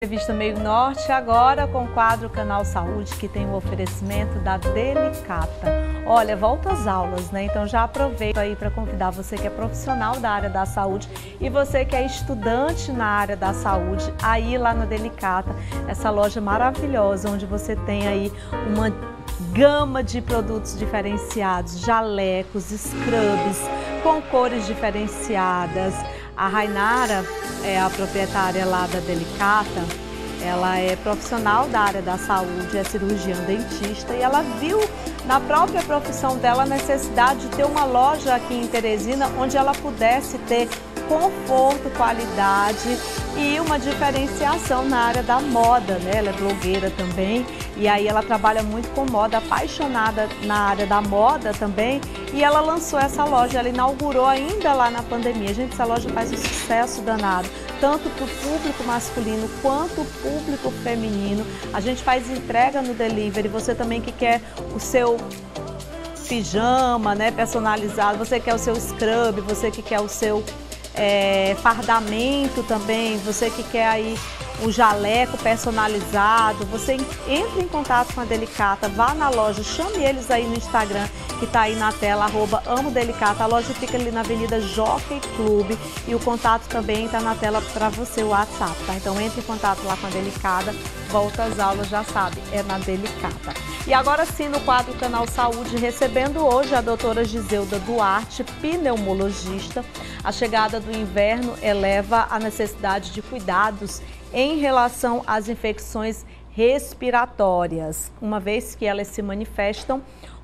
Revista Meio Norte, agora com o quadro Canal Saúde, que tem o oferecimento da Delicata. Olha, volta às aulas, né? Então já aproveito aí para convidar você que é profissional da área da saúde e você que é estudante na área da saúde, aí lá na Delicata, essa loja maravilhosa, onde você tem aí uma gama de produtos diferenciados, jalecos, scrubs, com cores diferenciadas. A Rainara é a proprietária lá da Delicata, ela é profissional da área da saúde, é cirurgiã dentista e ela viu na própria profissão dela a necessidade de ter uma loja aqui em Teresina onde ela pudesse ter conforto, qualidade e uma diferenciação na área da moda, né? Ela é blogueira também e aí ela trabalha muito com moda, apaixonada na área da moda também, e ela lançou essa loja, ela inaugurou ainda lá na pandemia. Gente, essa loja faz um sucesso danado, tanto para o público masculino quanto o público feminino. A gente faz entrega no delivery, você também que quer o seu pijama, né, personalizado, você quer o seu scrub, você que quer o seu fardamento também, você que quer aí um jaleco personalizado, você entra em contato com a Delicata, vá na loja, chame eles aí no Instagram, que está aí na tela, @amodelicata. A loja fica ali na Avenida Jockey Club e o contato também está na tela para você, o WhatsApp, tá? Então entre em contato lá com a Delicata, volta às aulas, já sabe, é na Delicata. E agora sim, no quadro Canal Saúde, recebendo hoje a doutora Giselda Duarte, pneumologista. A chegada do inverno eleva a necessidade de cuidados em relação às infecções respiratórias, uma vez que elas se manifestam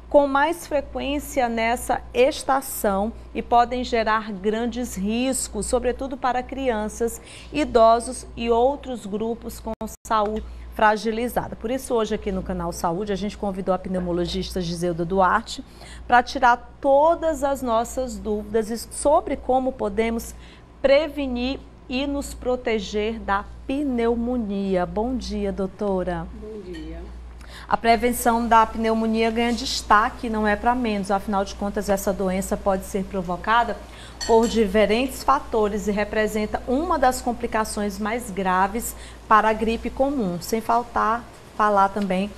com mais frequência nessa estação e podem gerar grandes riscos, sobretudo para crianças, idosos e outros grupos com saúde fragilizada. Por isso, hoje aqui no Canal Saúde, a gente convidou a pneumologista Giselda Duarte para tirar todas as nossas dúvidas sobre como podemos prevenir e nos proteger da pneumonia. Bom dia, doutora. Bom dia. A prevenção da pneumonia ganha destaque, não é para menos. Afinal de contas, essa doença pode ser provocada por diferentes fatores e representa uma das complicações mais graves para a gripe comum, sem faltar falar também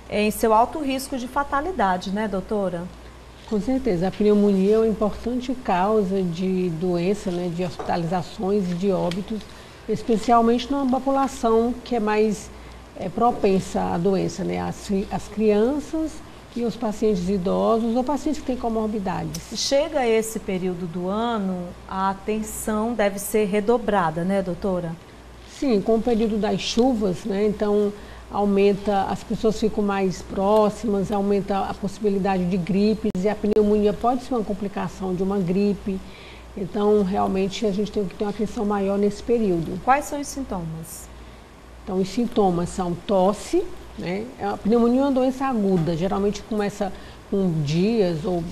em seu alto risco de fatalidade, né, doutora? Com certeza, a pneumonia é uma importante causa de doença, né, de hospitalizações e de óbitos, especialmente numa população que é mais propensa à doença, né, as crianças e os pacientes idosos ou pacientes que têm comorbidades. Chega esse período do ano, a atenção deve ser redobrada, né, doutora? Sim, com o período das chuvas, né, então aumenta, as pessoas ficam mais próximas, aumenta a possibilidade de gripes e a pneumonia pode ser uma complicação de uma gripe. Então, realmente, a gente tem que ter uma atenção maior nesse período. Quais são os sintomas? Então, os sintomas são tosse, né? A pneumonia é uma doença aguda, geralmente começa com dias ou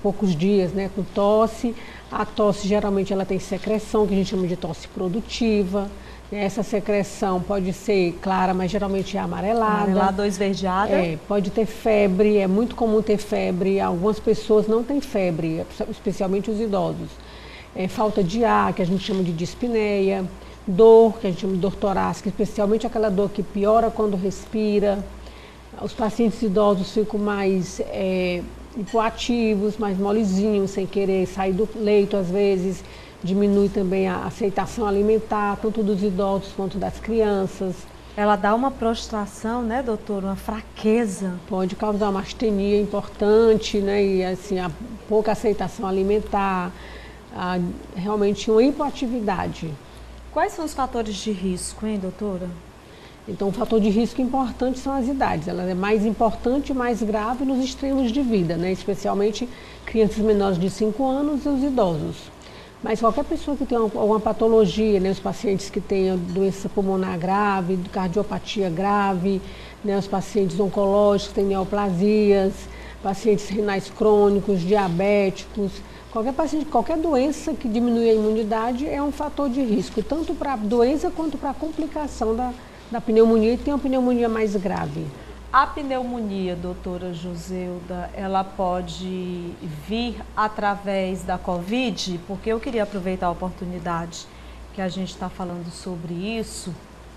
poucos dias, né, com tosse. A tosse, geralmente, ela tem secreção, que a gente chama de tosse produtiva. Essa secreção pode ser clara, mas geralmente é amarelada. Amarelada ou esverdeada? Pode ter febre, é muito comum ter febre. Algumas pessoas não têm febre, especialmente os idosos. Falta de ar, que a gente chama de dispneia. Dor, que a gente chama de dor torácica, especialmente aquela dor que piora quando respira. Os pacientes idosos ficam mais hipoativos, mais molezinhos, sem querer sair do leito às vezes. Diminui também a aceitação alimentar, tanto dos idosos quanto das crianças. Ela dá uma prostração, né, doutora? Uma fraqueza. Pode causar uma astenia importante, né? E assim, a pouca aceitação alimentar, realmente uma hipoatividade. Quais são os fatores de risco, hein, doutora? Então, o fator de risco importante são as idades. Ela é mais importante e mais grave nos extremos de vida, né? Especialmente crianças menores de 5 anos e os idosos. Mas qualquer pessoa que tenha alguma patologia, né, os pacientes que tenham doença pulmonar grave, cardiopatia grave, né, os pacientes oncológicos que têm neoplasias, pacientes renais crônicos, diabéticos, qualquer paciente, qualquer doença que diminui a imunidade é um fator de risco, tanto para a doença quanto para a complicação da pneumonia e tem uma pneumonia mais grave. A pneumonia, doutora Giselda, ela pode vir através da Covid? Porque eu queria aproveitar a oportunidade que a gente está falando sobre isso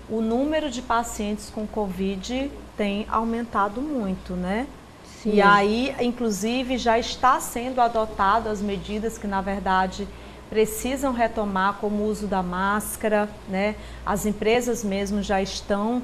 o número de pacientes com Covid tem aumentado muito, né? Sim. E aí, inclusive, já está sendo adotado as medidas que, na verdade, precisam retomar, como o uso da máscara, né? As empresas mesmo já estão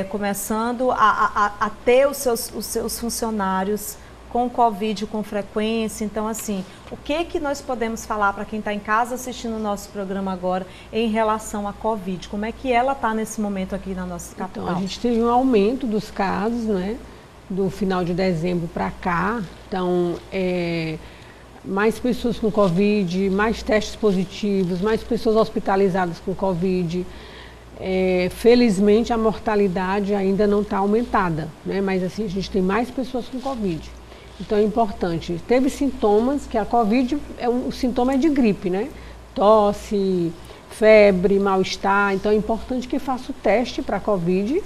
começando a ter os seus funcionários com Covid com frequência. Então, assim, o que nós podemos falar para quem está em casa assistindo o nosso programa agora em relação à Covid? Como é que ela está nesse momento aqui na nossa capital? Então, a gente teve um aumento dos casos, né? Do final de dezembro para cá. Então, mais pessoas com Covid, mais testes positivos, mais pessoas hospitalizadas com Covid. Felizmente, a mortalidade ainda não está aumentada, né? Mas assim, a gente tem mais pessoas com Covid. Então é importante. Teve sintomas, que a Covid, o sintoma é de gripe, né? Tosse, febre, mal-estar. Então é importante que faça o teste para a Covid.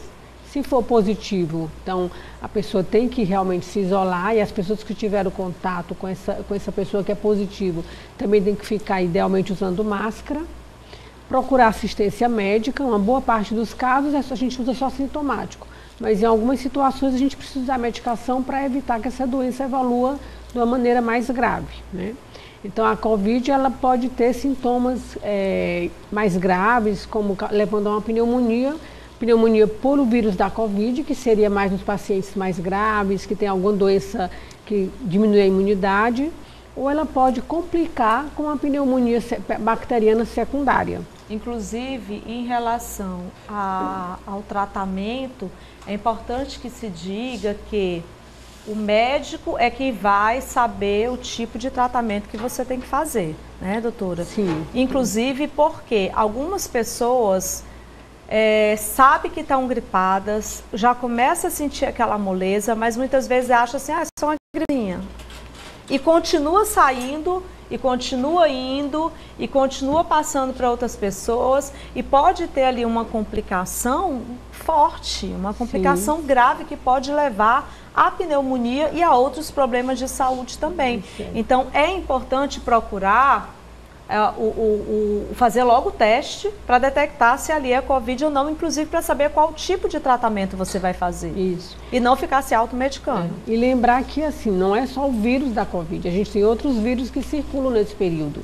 Se for positivo, então a pessoa tem que realmente se isolar, e as pessoas que tiveram contato com essa pessoa que é positivo também tem que ficar idealmente usando máscara. Procurar assistência médica. Uma boa parte dos casos a gente usa só sintomático. Mas em algumas situações a gente precisa usar medicação para evitar que essa doença evolua de uma maneira mais grave, né? Então a Covid ela pode ter sintomas mais graves, como levando a uma pneumonia por o vírus da Covid, que seria mais nos pacientes mais graves, que tem alguma doença que diminui a imunidade, ou ela pode complicar com a pneumonia bacteriana secundária. Inclusive, em relação ao tratamento, é importante que se diga que o médico é quem vai saber o tipo de tratamento que você tem que fazer, né, doutora? Sim. Inclusive porque algumas pessoas sabem que estão gripadas, já começam a sentir aquela moleza, mas muitas vezes acham assim, é só uma gripinha. E continua saindo, e continua indo, e continua passando para outras pessoas, e pode ter ali uma complicação forte, uma complicação Sim. grave que pode levar à pneumonia e a outros problemas de saúde também. Sim. Então é importante procurar fazer logo o teste para detectar se ali é Covid ou não, inclusive para saber qual tipo de tratamento você vai fazer. Isso. E não ficar se automedicando. E lembrar que assim, não é só o vírus da Covid, a gente tem outros vírus que circulam nesse período.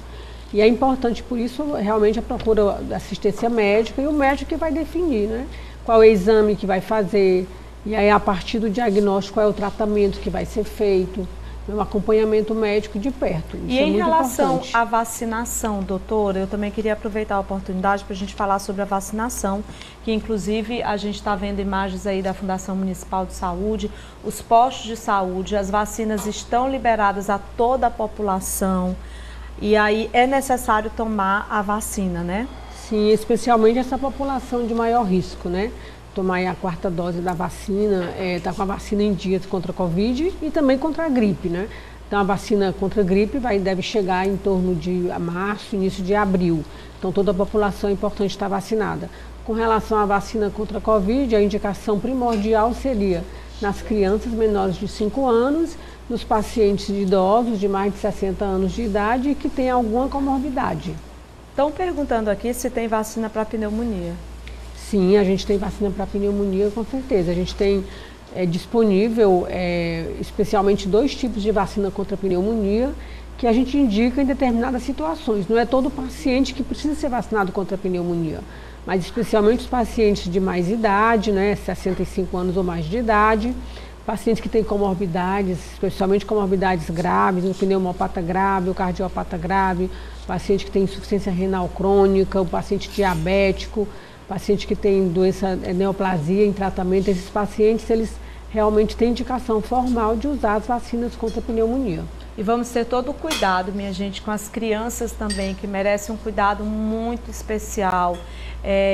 E é importante, por isso, realmente a procura da assistência médica, e o médico que vai definir, né? Qual é o exame que vai fazer, e aí a partir do diagnóstico qual é o tratamento que vai ser feito. Um acompanhamento médico de perto. E em relação à vacinação, doutora, eu também queria aproveitar a oportunidade para a gente falar sobre a vacinação, que inclusive a gente está vendo imagens aí da Fundação Municipal de Saúde, os postos de saúde, as vacinas estão liberadas a toda a população, e aí é necessário tomar a vacina, né? Sim, especialmente essa população de maior risco, né? Tomar a 4ª dose da vacina, tá com a vacina em dia contra a Covid e também contra a gripe, né? Então a vacina contra a gripe deve chegar em torno de março, início de abril. Então toda a população é importante estar vacinada. Com relação à vacina contra a Covid, a indicação primordial seria nas crianças menores de 5 anos, nos pacientes idosos de mais de 60 anos de idade e que têm alguma comorbidade. Estão perguntando aqui se tem vacina para pneumonia. Sim, a gente tem vacina para pneumonia, com certeza. A gente tem disponível especialmente 2 tipos de vacina contra a pneumonia que a gente indica em determinadas situações. Não é todo paciente que precisa ser vacinado contra a pneumonia, mas especialmente os pacientes de mais idade, né, 65 anos ou mais de idade, pacientes que têm comorbidades, especialmente comorbidades graves, o pneumopata grave, o cardiopata grave, paciente que tem insuficiência renal crônica, o paciente diabético, paciente que tem doença neoplasia em tratamento. Esses pacientes, eles realmente têm indicação formal de usar as vacinas contra a pneumonia. E vamos ter todo o cuidado, minha gente, com as crianças também, que merecem um cuidado muito especial.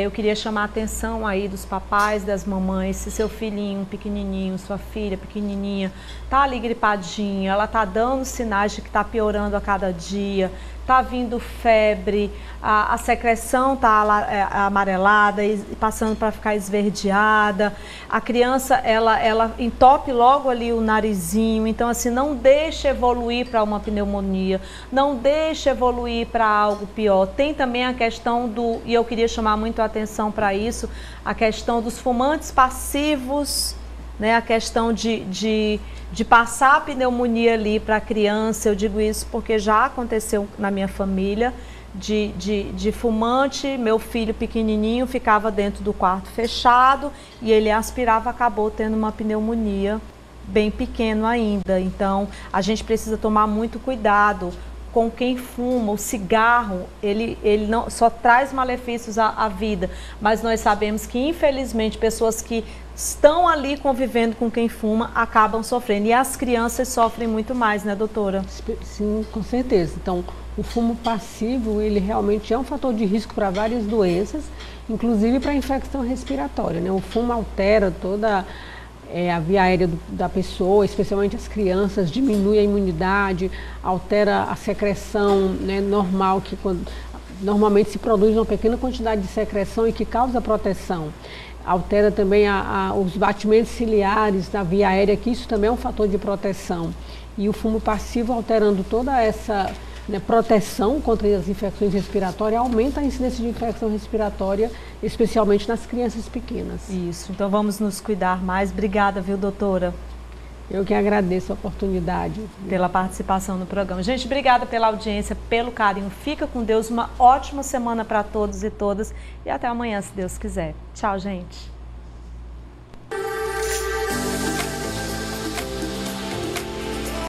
Eu queria chamar a atenção aí dos papais, das mamães, se seu filhinho pequenininho, sua filha pequenininha, tá ali gripadinha, ela tá dando sinais de que tá piorando a cada dia, tá vindo febre, a secreção tá amarelada e passando para ficar esverdeada, a criança ela entope logo ali o narizinho. Então assim, não deixe evoluir para uma pneumonia, não deixe evoluir para algo pior. Tem também a questão e eu queria chamar muito atenção para isso, a questão dos fumantes passivos, né, a questão de passar a pneumonia ali para a criança. Eu digo isso porque já aconteceu na minha família, de fumante. Meu filho pequenininho ficava dentro do quarto fechado e ele aspirava, acabou tendo uma pneumonia bem pequeno ainda. Então, a gente precisa tomar muito cuidado com quem fuma. O cigarro, ele não só traz malefícios à vida, mas nós sabemos que, infelizmente, pessoas que estão ali convivendo com quem fuma acabam sofrendo. E as crianças sofrem muito mais, né, doutora? Sim, com certeza. Então, o fumo passivo, ele realmente é um fator de risco para várias doenças, inclusive para infecção respiratória, né? O fumo altera toda a via aérea da pessoa, especialmente as crianças, diminui a imunidade, altera a secreção, né, normal, que normalmente se produz uma pequena quantidade de secreção e que causa proteção. Altera também os batimentos ciliares da via aérea, que isso também é um fator de proteção. E o fumo passivo, alterando toda essa, né, proteção contra as infecções respiratórias, aumenta a incidência de infecção respiratória, especialmente nas crianças pequenas. Isso, então vamos nos cuidar mais. Obrigada, viu, doutora? Eu que agradeço a oportunidade. Pela participação no programa. Gente, obrigada pela audiência, pelo carinho. Fica com Deus, uma ótima semana para todos e todas. E até amanhã, se Deus quiser. Tchau, gente.